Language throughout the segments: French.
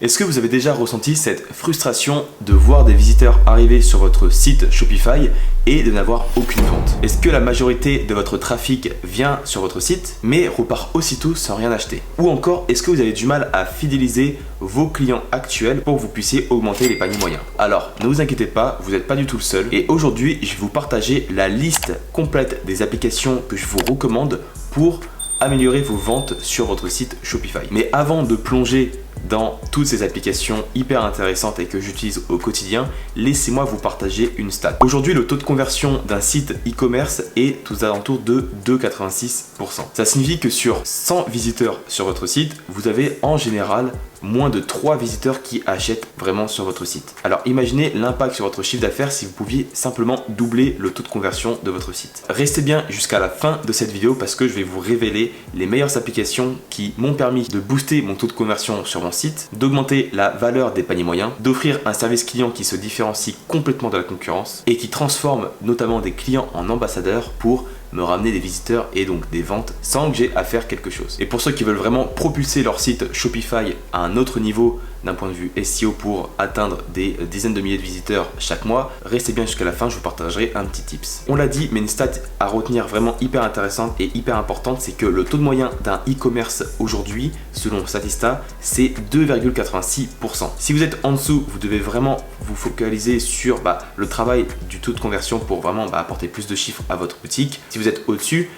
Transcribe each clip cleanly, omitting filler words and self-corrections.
Est-ce que vous avez déjà ressenti cette frustration de voir des visiteurs arriver sur votre site Shopify et de n'avoir aucune vente? Est-ce que la majorité de votre trafic vient sur votre site mais repart aussitôt sans rien acheter? Ou encore, est-ce que vous avez du mal à fidéliser vos clients actuels pour que vous puissiez augmenter les paniers moyens? Alors, ne vous inquiétez pas, vous n'êtes pas du tout le seul. Et aujourd'hui, je vais vous partager la liste complète des applications que je vous recommande pour améliorer vos ventes sur votre site Shopify. Mais avant de plonger dans toutes ces applications hyper intéressantes et que j'utilise au quotidien, laissez-moi vous partager une stat. Aujourd'hui, le taux de conversion d'un site e-commerce est aux alentours de 2,86%. Ça signifie que sur 100 visiteurs sur votre site, vous avez en général moins de 3 visiteurs qui achètent vraiment sur votre site. Alors imaginez l'impact sur votre chiffre d'affaires si vous pouviez simplement doubler le taux de conversion de votre site. Restez bien jusqu'à la fin de cette vidéo parce que je vais vous révéler les meilleures applications qui m'ont permis de booster mon taux de conversion sur mon site, d'augmenter la valeur des paniers moyens, d'offrir un service client qui se différencie complètement de la concurrence et qui transforme notamment des clients en ambassadeurs pour me ramener des visiteurs et donc des ventes sans que j'ai à faire quelque chose. Et pour ceux qui veulent vraiment propulser leur site Shopify à un autre niveau d'un point de vue SEO pour atteindre des dizaines de milliers de visiteurs chaque mois, restez bien jusqu'à la fin, je vous partagerai un petit tips. On l'a dit, mais une stat à retenir vraiment hyper intéressante et hyper importante, c'est que le taux de moyen d'un e-commerce aujourd'hui, selon Statista, c'est 2,86%. Si vous êtes en dessous, vous devez vraiment vous focaliser sur le travail du taux de conversion pour vraiment apporter plus de chiffres à votre boutique. Si vous êtes au-dessus,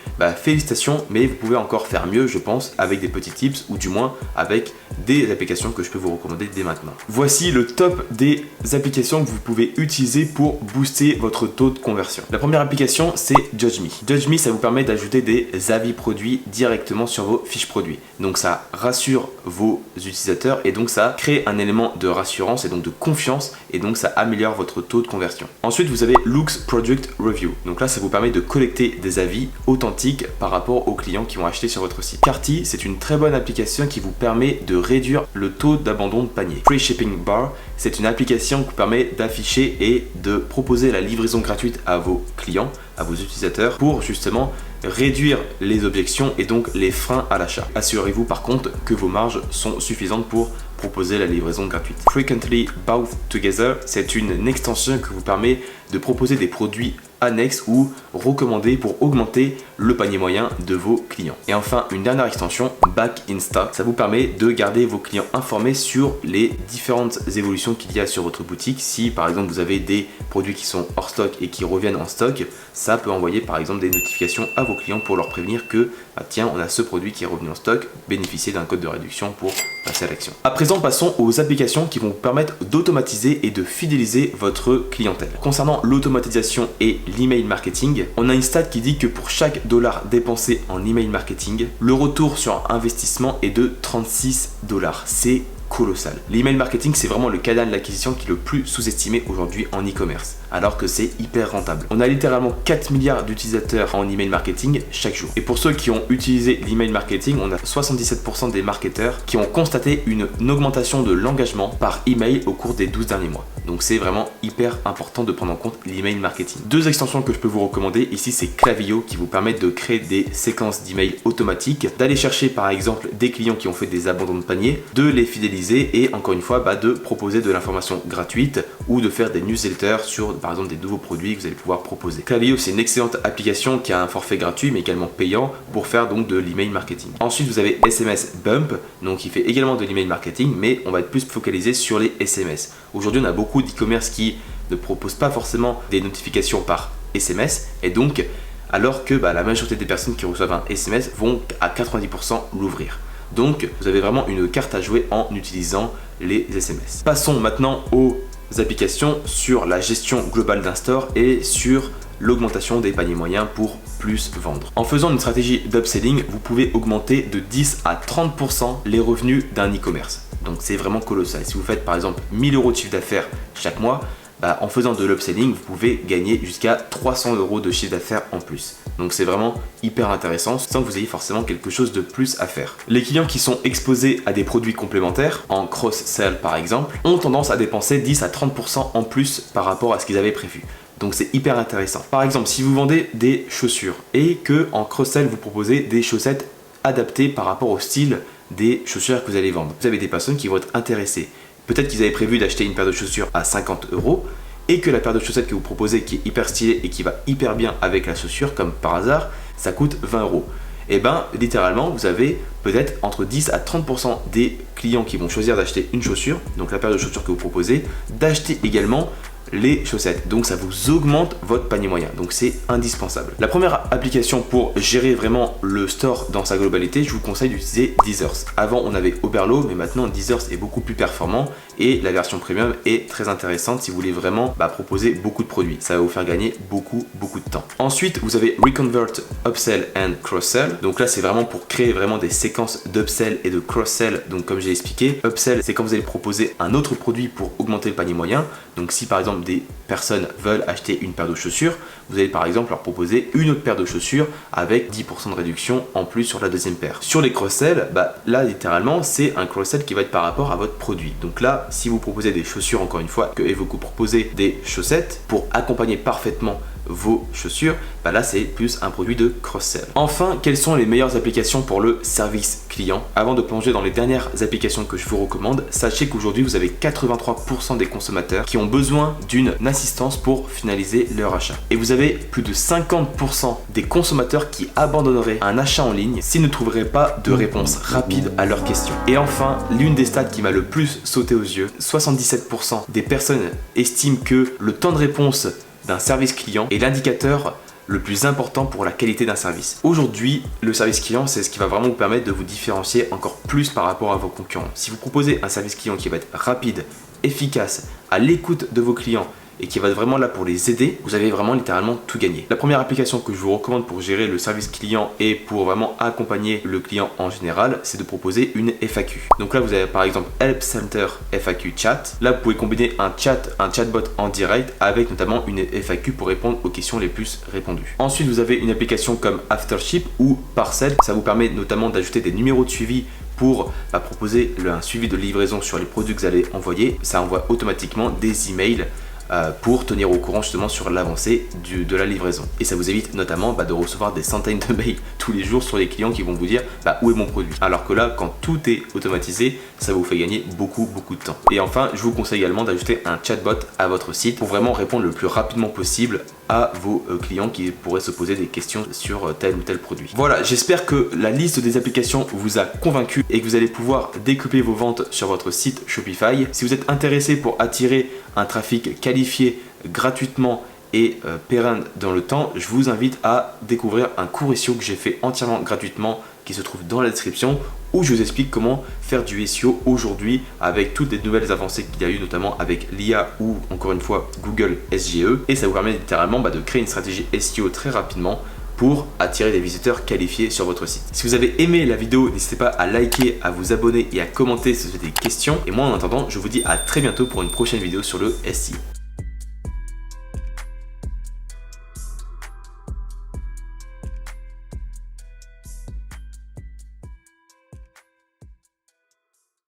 félicitations, mais vous pouvez encore faire mieux, je pense, avec des petits tips ou du moins avec des applications que je peux vous recommander dès maintenant. Voici le top des applications que vous pouvez utiliser pour booster votre taux de conversion. La première application, c'est JudgeMe. JudgeMe, ça vous permet d'ajouter des avis produits directement sur vos fiches produits. Donc ça rassure vos utilisateurs et donc ça crée un élément de rassurance et donc de confiance et donc ça améliore votre taux de conversion. Ensuite, vous avez Loox Product Review. Donc là, ça vous permet de collecter des avis authentiques par rapport aux clients qui ont acheté sur votre site. Carti, c'est une très bonne application qui vous permet de réduire le taux d'abandon de panier. Free Shipping Bar, c'est une application qui vous permet d'afficher et de proposer la livraison gratuite à vos clients, à vos utilisateurs pour justement réduire les objections et donc les freins à l'achat. Assurez-vous par contre que vos marges sont suffisantes pour proposer la livraison gratuite. Frequently Bought Together, c'est une extension qui vous permet de proposer des produits annexes ou recommandés pour augmenter le panier moyen de vos clients. Et enfin, une dernière extension, Back in Stock, ça vous permet de garder vos clients informés sur les différentes évolutions qu'il y a sur votre boutique. Si par exemple vous avez des produits qui sont hors stock et qui reviennent en stock, ça peut envoyer par exemple des notifications à vos clients pour leur prévenir que tiens, on a ce produit qui est revenu en stock, bénéficiez d'un code de réduction pour passer à l'action. À présent, passons aux applications qui vont vous permettre d'automatiser et de fidéliser votre clientèle. Concernant l'automatisation et l'email marketing, on a une stat qui dit que pour chaque dollar dépensé en email marketing, le retour sur investissement est de 36 $. C'est colossal. L'email marketing, c'est vraiment le canal d'acquisition qui est le plus sous-estimé aujourd'hui en e-commerce, alors que c'est hyper rentable. On a littéralement 4 milliards d'utilisateurs en email marketing chaque jour. Et pour ceux qui ont utilisé l'email marketing, on a 77% des marketeurs qui ont constaté une augmentation de l'engagement par email au cours des 12 derniers mois. Donc c'est vraiment hyper important de prendre en compte l'email marketing. Deux extensions que je peux vous recommander ici, c'est Klaviyo qui vous permet de créer des séquences d'emails automatiques, d'aller chercher par exemple des clients qui ont fait des abandons de panier, de les fidéliser et encore une fois de proposer de l'information gratuite ou de faire des newsletters sur par exemple des nouveaux produits que vous allez pouvoir proposer. Klaviyo, c'est une excellente application qui a un forfait gratuit mais également payant pour faire donc de l'email marketing. Ensuite, vous avez SMS Bump, donc qui fait également de l'email marketing mais on va être plus focalisé sur les SMS. Aujourd'hui, on a beaucoup d'e-commerce qui ne proposent pas forcément des notifications par SMS et donc alors que la majorité des personnes qui reçoivent un SMS vont à 90% l'ouvrir. Donc vous avez vraiment une carte à jouer en utilisant les SMS. Passons maintenant aux applications sur la gestion globale d'un store et sur l'augmentation des paniers moyens pour plus vendre. En faisant une stratégie d'upselling, vous pouvez augmenter de 10 à 30% les revenus d'un e-commerce. Donc c'est vraiment colossal. Si vous faites par exemple 1000 € de chiffre d'affaires chaque mois, en faisant de l'upselling, vous pouvez gagner jusqu'à 300 € de chiffre d'affaires en plus. Donc c'est vraiment hyper intéressant sans que vous ayez forcément quelque chose de plus à faire. Les clients qui sont exposés à des produits complémentaires, en cross-sell par exemple, ont tendance à dépenser 10 à 30% en plus par rapport à ce qu'ils avaient prévu. Donc c'est hyper intéressant. Par exemple, si vous vendez des chaussures et que en cross-sell vous proposez des chaussettes adaptées par rapport au style des chaussures que vous allez vendre. Vous avez des personnes qui vont être intéressées. Peut-être qu'ils avaient prévu d'acheter une paire de chaussures à 50 € et que la paire de chaussettes que vous proposez, qui est hyper stylée et qui va hyper bien avec la chaussure, comme par hasard, ça coûte 20 €. Et ben littéralement, vous avez peut-être entre 10 à 30% des clients qui vont choisir d'acheter une chaussure, donc la paire de chaussures que vous proposez, d'acheter également les chaussettes. Donc ça vous augmente votre panier moyen. Donc c'est indispensable. La première application pour gérer vraiment le store dans sa globalité, je vous conseille d'utiliser Deezers. Avant on avait Oberlo, mais maintenant Deezers est beaucoup plus performant et la version premium est très intéressante si vous voulez vraiment proposer beaucoup de produits. Ça va vous faire gagner beaucoup de temps. Ensuite vous avez Reconvert, Upsell and Cross-Sell. Donc là c'est vraiment pour créer vraiment des séquences d'upsell et de cross-sell. Donc comme j'ai expliqué, upsell c'est quand vous allez proposer un autre produit pour augmenter le panier moyen. Donc si par exemple des personnes veulent acheter une paire de chaussures, vous allez par exemple leur proposer une autre paire de chaussures avec 10% de réduction en plus sur la deuxième paire. Sur les cross-sell, là littéralement c'est un cross-sell qui va être par rapport à votre produit. Donc là, si vous proposez des chaussures encore une fois et vous proposez des chaussettes pour accompagner parfaitement vos chaussures, là c'est plus un produit de cross-sell. Enfin, quelles sont les meilleures applications pour le service client? Avant de plonger dans les dernières applications que je vous recommande, sachez qu'aujourd'hui vous avez 83% des consommateurs qui ont besoin d'une assistance pour finaliser leur achat. Et vous avez plus de 50% des consommateurs qui abandonneraient un achat en ligne s'ils ne trouveraient pas de réponse rapide à leurs questions. Et enfin, l'une des stats qui m'a le plus sauté aux yeux, 77% des personnes estiment que le temps de réponse d'un service client est l'indicateur le plus important pour la qualité d'un service. Aujourd'hui, le service client, c'est ce qui va vraiment vous permettre de vous différencier encore plus par rapport à vos concurrents. Si vous proposez un service client qui va être rapide, efficace, à l'écoute de vos clients et qui va être vraiment là pour les aider, vous avez vraiment littéralement tout gagné. La première application que je vous recommande pour gérer le service client et pour vraiment accompagner le client en général, c'est de proposer une FAQ. Donc là, vous avez par exemple Help Center FAQ Chat. Là, vous pouvez combiner un chatbot en direct avec notamment une FAQ pour répondre aux questions les plus répondues. Ensuite, vous avez une application comme Aftership ou Parcel. Ça vous permet notamment d'ajouter des numéros de suivi pour proposer un suivi de livraison sur les produits que vous allez envoyer. Ça envoie automatiquement des emails pour tenir au courant justement sur l'avancée de la livraison. Et ça vous évite notamment de recevoir des centaines de mails tous les jours sur les clients qui vont vous dire où est mon produit. Alors que là, quand tout est automatisé, ça vous fait gagner beaucoup de temps. Et enfin, je vous conseille également d'ajouter un chatbot à votre site pour vraiment répondre le plus rapidement possible à vos clients qui pourraient se poser des questions sur tel ou tel produit. Voilà, j'espère que la liste des applications vous a convaincu et que vous allez pouvoir décupler vos ventes sur votre site Shopify. Si vous êtes intéressé pour attirer un trafic qualifié gratuitement et pérenne dans le temps, je vous invite à découvrir un cours SEO que j'ai fait entièrement gratuitement qui se trouve dans la description, où je vous explique comment faire du SEO aujourd'hui avec toutes les nouvelles avancées qu'il y a eu, notamment avec l'IA ou encore une fois Google SGE. Et ça vous permet littéralement de créer une stratégie SEO très rapidement pour attirer des visiteurs qualifiés sur votre site. Si vous avez aimé la vidéo, n'hésitez pas à liker, à vous abonner et à commenter si vous avez des questions. Et moi en attendant, je vous dis à très bientôt pour une prochaine vidéo sur le SEO.